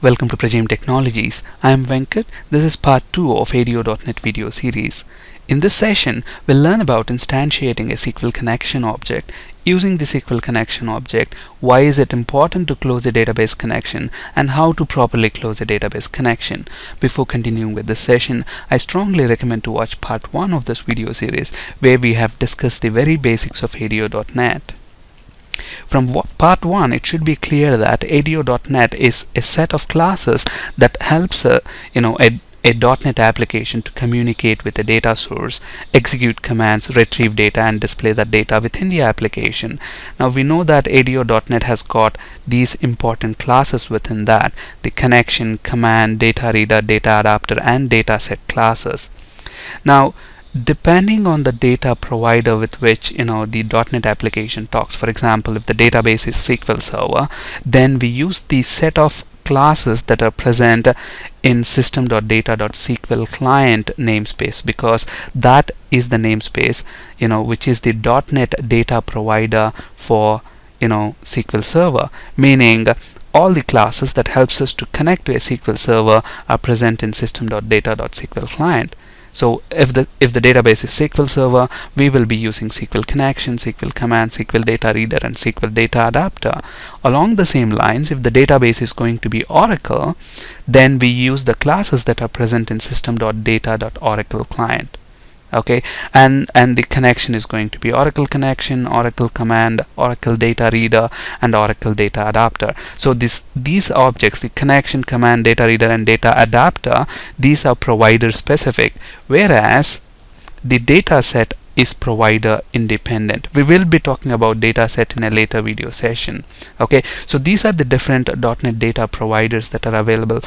Welcome to Prajim Technologies. I am Venkat. This is part 2 of ADO.NET video series. In this session, we'll learn about instantiating a SQL connection object. Using the SQL connection object, why is it important to close a database connection, and how to properly close a database connection. Before continuing with this session, I strongly recommend to watch part 1 of this video series, where we have discussed the very basics of ADO.NET. From part 1, it should be clear that ADO.NET is a set of classes that helps a .NET application to communicate with a data source, execute commands, retrieve data, and display that data within the application. Now we know that ADO.NET has got these important classes within that: the connection, command, data reader, data adapter, and dataset classes. Now, depending on the data provider with which the .NET application talks, for example, if the database is SQL Server, then we use the set of classes that are present in system.data.SQL client namespace, because that is the namespace which is the .NET data provider for SQL Server, meaning all the classes that helps us to connect to a SQL Server are present in system.data.SQL client. So if the database is SQL Server, we will be using SqlConnection, SQL Command, SQL Data Reader, and SQL Data Adapter. Along the same lines, if the database is going to be Oracle, then we use the classes that are present in system.data.Oracle client. Okay, and the connection is going to be Oracle Connection, Oracle Command, Oracle Data Reader, and Oracle Data Adapter. So these objects, the connection, command, data reader, and data adapter, these are provider specific, whereas the data set is provider independent. We will be talking about data set in a later video session. Okay, so these are the different .NET data providers that are available.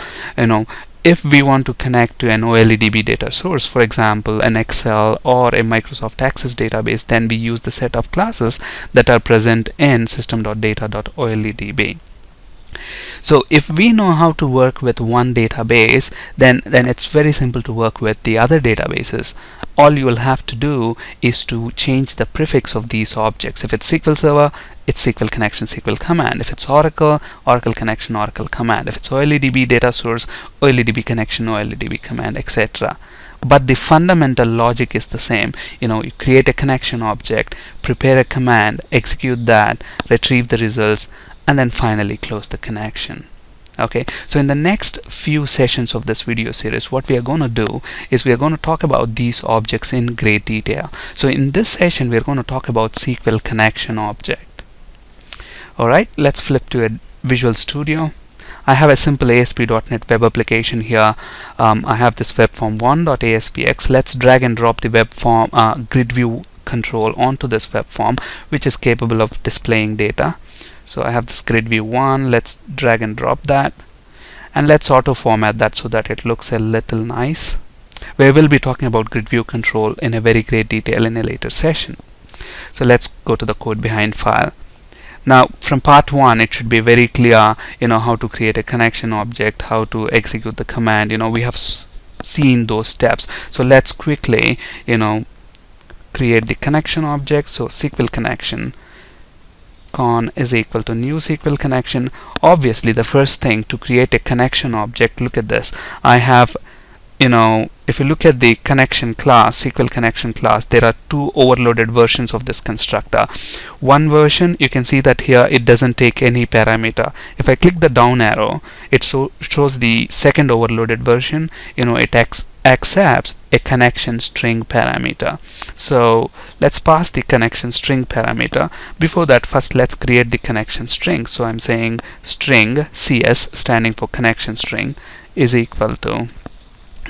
If we want to connect to an OLEDB data source, for example an Excel or a Microsoft Access database, then we use the set of classes that are present in system.data.OLEDB. So if we know how to work with one database, then it's very simple to work with the other databases. All you will have to do is to change the prefix of these objects. If it's SQL Server, it's SQL Connection, SQL Command. If it's Oracle, Oracle Connection, Oracle Command. If it's OLEDB data source, OLEDB Connection, OLEDB Command, etc. But the fundamental logic is the same. You create a connection object, prepare a command, execute that, retrieve the results, and then finally close the connection. Okay, so in the next few sessions of this video series, what we are going to do is we are going to talk about these objects in great detail. So in this session, we are going to talk about SQL connection object. Alright, let's flip to a Visual Studio. I have a simple ASP.NET web application here. I have this web form 1.aspx. Let's drag and drop the web form grid view control onto this web form, which is capable of displaying data. So I have this grid view 1. Let's drag and drop that, and let's auto format that so that it looks a little nice. We will be talking about grid view control in a very great detail in a later session. So let's go to the code behind file. Now from part 1, it should be very clear how to create a connection object, how to execute the command. We have seen those steps. So let's quickly create the connection object. So SQL connection con is equal to new SQL connection. Obviously the first thing to create a connection object, look at this. I have if you look at the connection class, SQL connection class, there are two overloaded versions of this constructor. One version, you can see that here it doesn't take any parameter. If I click the down arrow, it shows the second overloaded version. It accepts a connection string parameter. So let's pass the connection string parameter. Before that, first let's create the connection string. So I'm saying string CS, standing for connection string, is equal to.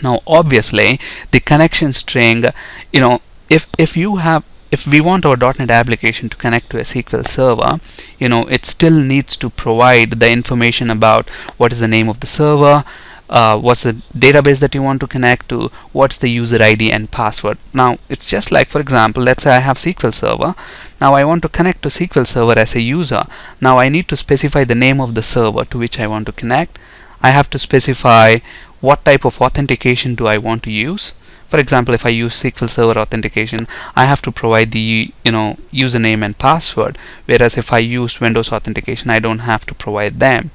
Now obviously the connection string, if we want our .NET application to connect to a SQL Server, it still needs to provide the information about what is the name of the server, what's the database that you want to connect to, what's the user ID and password. Now it's just like, for example, let's say I have SQL Server. Now I want to connect to SQL Server as a user. Now I need to specify the name of the server to which I want to connect. I have to specify what type of authentication do I want to use. For example, if I use SQL Server authentication, I have to provide the username and password, whereas if I use Windows authentication, I don't have to provide them.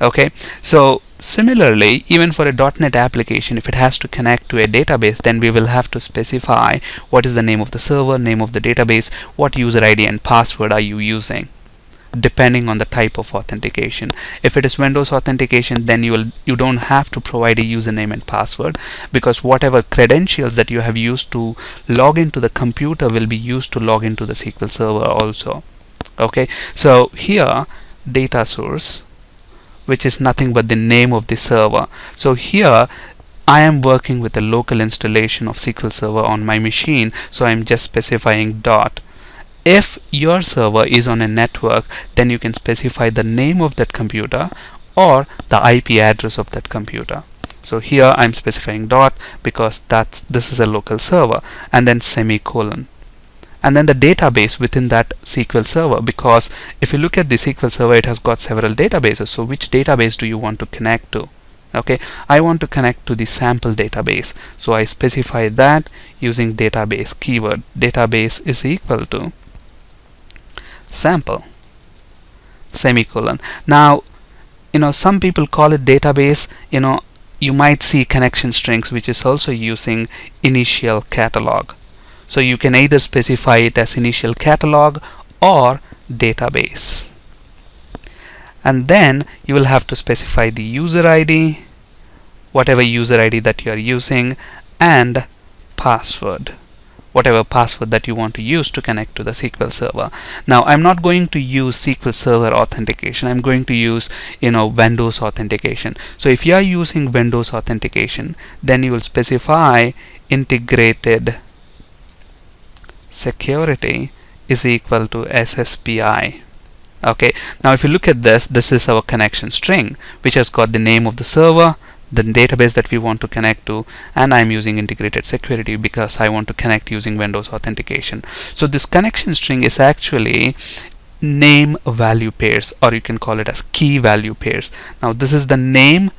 Okay, so similarly, even for a .NET application, if it has to connect to a database, then we will have to specify what is the name of the server, name of the database, what user ID and password are you using, depending on the type of authentication. If it is Windows authentication, then you don't have to provide a username and password, because whatever credentials that you have used to log into the computer will be used to log into the SQL Server also. Okay, so here data source, which is nothing but the name of the server. So here I am working with a local installation of SQL Server on my machine, so I'm just specifying dot. If your server is on a network, then you can specify the name of that computer or the IP address of that computer. So here I'm specifying dot because this is a local server, and then semicolon, and then the database within that SQL Server, because if you look at the SQL Server, it has got several databases. So which database do you want to connect to? Okay, I want to connect to the sample database, so I specify that using database keyword. Database is equal to sample, semicolon. Now, some people call it database. You might see connection strings, which is also using initial catalog. So you can either specify it as initial catalog or database. And then you will have to specify the user ID, whatever user ID that you are using, and password, whatever password that you want to use to connect to the SQL Server. Now I'm not going to use SQL Server authentication. I'm going to use Windows authentication. So if you are using Windows authentication, then you will specify integrated security is equal to SSPI. Okay, now if you look at this is our connection string, which has got the name of the server, the database that we want to connect to, and I'm using integrated security because I want to connect using Windows authentication. So this connection string is actually name value pairs, or you can call it as key value pairs. Now this is the name,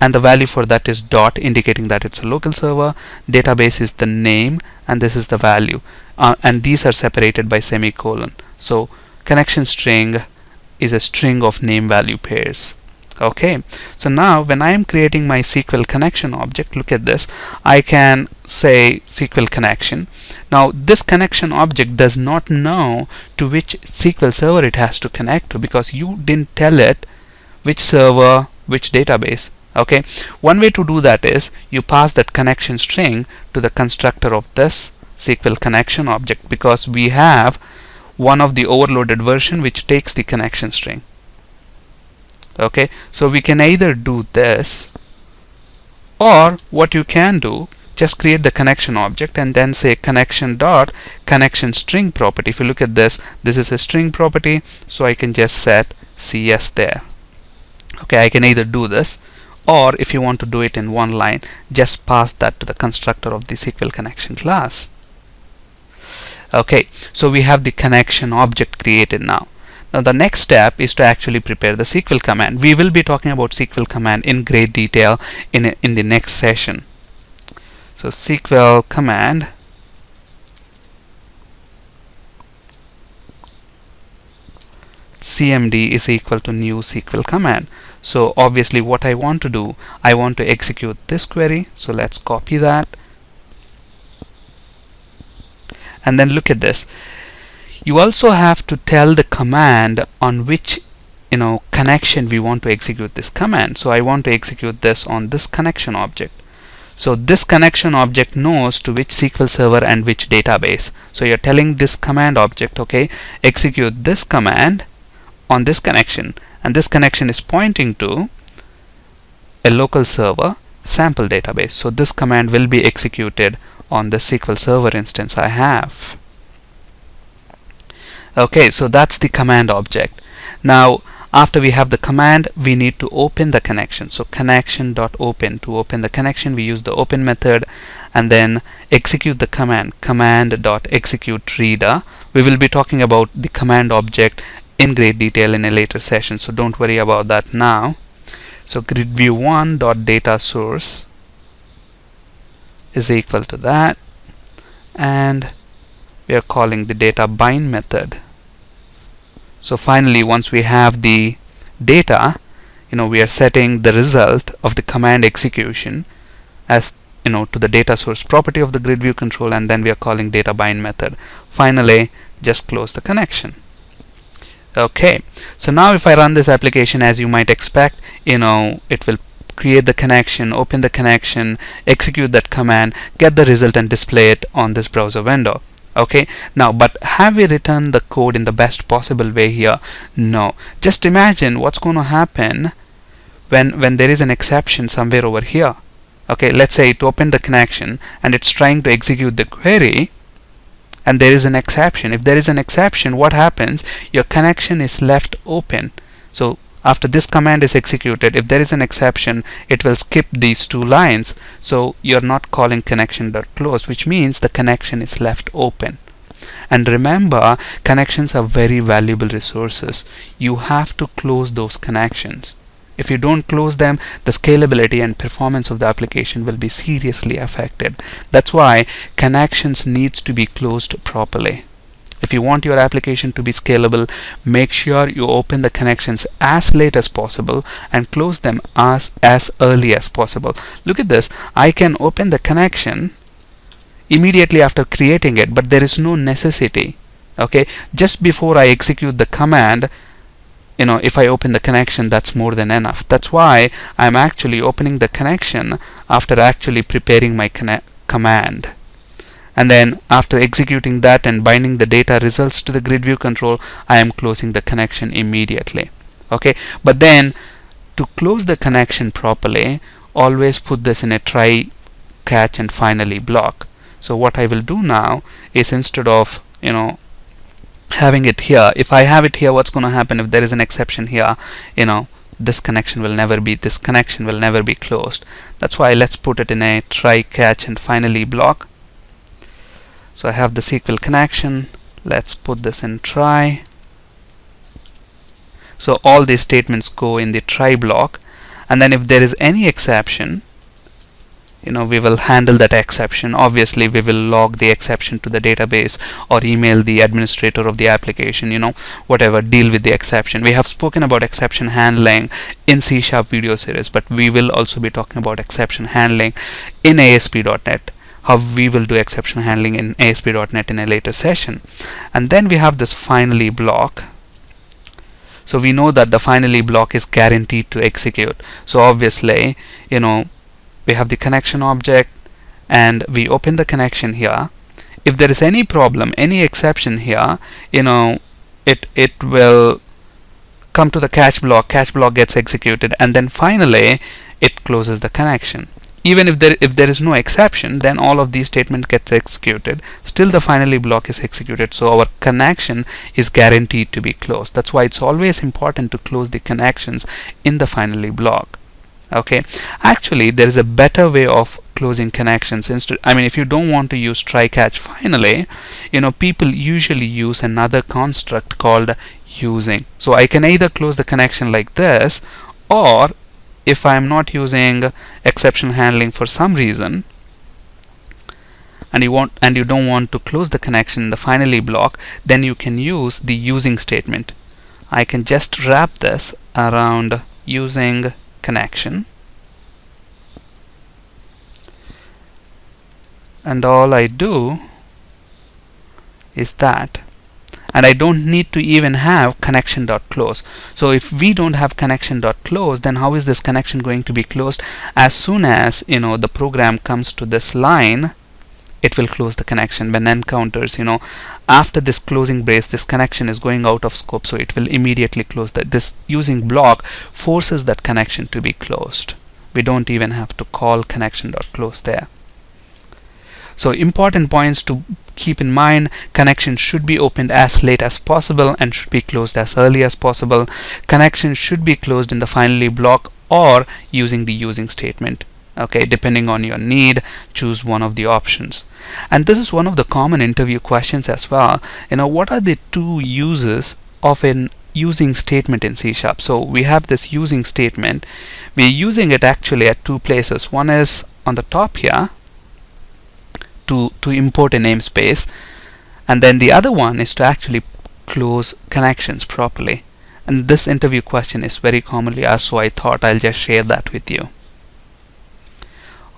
and the value for that is dot, indicating that it's a local server. Database is the name, and this is the value, and these are separated by semicolon. So connection string is a string of name value pairs. Okay, so now when I am creating my SQL connection object, look at this. I can say SQL connection. Now this connection object does not know to which SQL server it has to connect to, because you didn't tell it which server, which database. Okay, one way to do that is you pass that connection string to the constructor of this SQL connection object, because we have one of the overloaded version which takes the connection string. Okay, so we can either do this, or what you can do, just create the connection object and then say connection dot connection string property. If you look at this is a string property, so I can just set CS there. Okay, I can either do this, or if you want to do it in one line, just pass that to the constructor of the SQL connection class. Okay, so we have the connection object created now. Now the next step is to actually prepare the SQL command. We will be talking about SQL command in great detail in the next session. So SQL command cmd is equal to new SQL command. So obviously what I want to do, I want to execute this query. So let's copy that, and then look at this. You also have to tell the command on which connection we want to execute this command. So I want to execute this on this connection object. So this connection object knows to which SQL server and which database. So you're telling this command object, okay, execute this command on this connection, and this connection is pointing to a local server sample database. So this command will be executed on the SQL server instance I have. Okay, so that's the command object. Now after we have the command, we need to open the connection. So connection.open. To open the connection, we use the open method, and then execute the command, command.execute reader. We will be talking about the command object in great detail in a later session, so don't worry about that now. So grid view 1.data source is equal to that, and we are calling the data bind method. So finally, once we have the data, we are setting the result of the command execution as to the data source property of the grid view control, and then we are calling data bind method. Finally, just close the connection. Okay, so now if I run this application, as you might expect, it will create the connection, open the connection, execute that command, get the result, and display it on this browser window. Okay, now, but have we written the code in the best possible way here? No. Just imagine what's going to happen when there is an exception somewhere over here. Okay, let's say it opened the connection and it's trying to execute the query, and there is an exception. If there is an exception, what happens? Your connection is left open. So after this command is executed, if there is an exception, it will skip these two lines. So you're not calling connection.close, which means the connection is left open. And remember, connections are very valuable resources. You have to close those connections. If you don't close them, the scalability and performance of the application will be seriously affected. That's why connections needs to be closed properly. If you want your application to be scalable, make sure you open the connections as late as possible and close them as early as possible. Look at this. I can open the connection immediately after creating it, but there is no necessity. Okay, just before I execute the command, if I open the connection, that's more than enough. That's why I'm actually opening the connection after actually preparing my command. And then after executing that and binding the data results to the grid view control, I am closing the connection immediately. Okay, but then to close the connection properly, always put this in a try, catch, and finally block. So what I will do now is, instead of having it here, if I have it here, what's going to happen if there is an exception here? This connection will never be closed. That's why let's put it in a try, catch, and finally block. So I have the SQL connection. Let's put this in try. So all these statements go in the try block, and then if there is any exception, we will handle that exception. Obviously, we will log the exception to the database or email the administrator of the application, whatever, deal with the exception. We have spoken about exception handling in C# video series, but we will also be talking about exception handling in ASP.NET, how we will do exception handling in ASP.NET in a later session. And then we have this finally block. So we know that the finally block is guaranteed to execute. So obviously, we have the connection object and we open the connection here. If there is any problem, any exception here, it will come to the catch block gets executed, and then finally it closes the connection. Even if there is no exception, then all of these statements get executed. Still the finally block is executed, so our connection is guaranteed to be closed. That's why it's always important to close the connections in the finally block. Okay, actually there is a better way of closing connections. If you don't want to use try, catch, finally, people usually use another construct called using. So I can either close the connection like this, or if I'm not using exception handling for some reason, and you don't want to close the connection in the finally block, then you can use the using statement. I can just wrap this around using connection, and all I do is that, and I don't need to even have connection.close. So if we don't have connection.close, then how is this connection going to be closed? As soon as the program comes to this line, it will close the connection. When encounters, after this closing brace, this connection is going out of scope, so it will immediately close that. This using block forces that connection to be closed. We don't even have to call connection.close there. So important points to keep in mind: connection should be opened as late as possible and should be closed as early as possible. Connection should be closed in the finally block or using the using statement. Okay, depending on your need, choose one of the options. And this is one of the common interview questions as well. What are the two uses of an using statement in C#? So we have this using statement. We're using it actually at two places. One is on the top here to import a namespace, and then the other one is to actually close connections properly. And this interview question is very commonly asked, so I thought I'll just share that with you.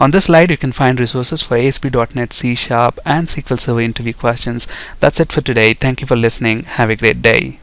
On this slide, you can find resources for ASP.NET, C#, and SQL Server interview questions. That's it for today. Thank you for listening. Have a great day.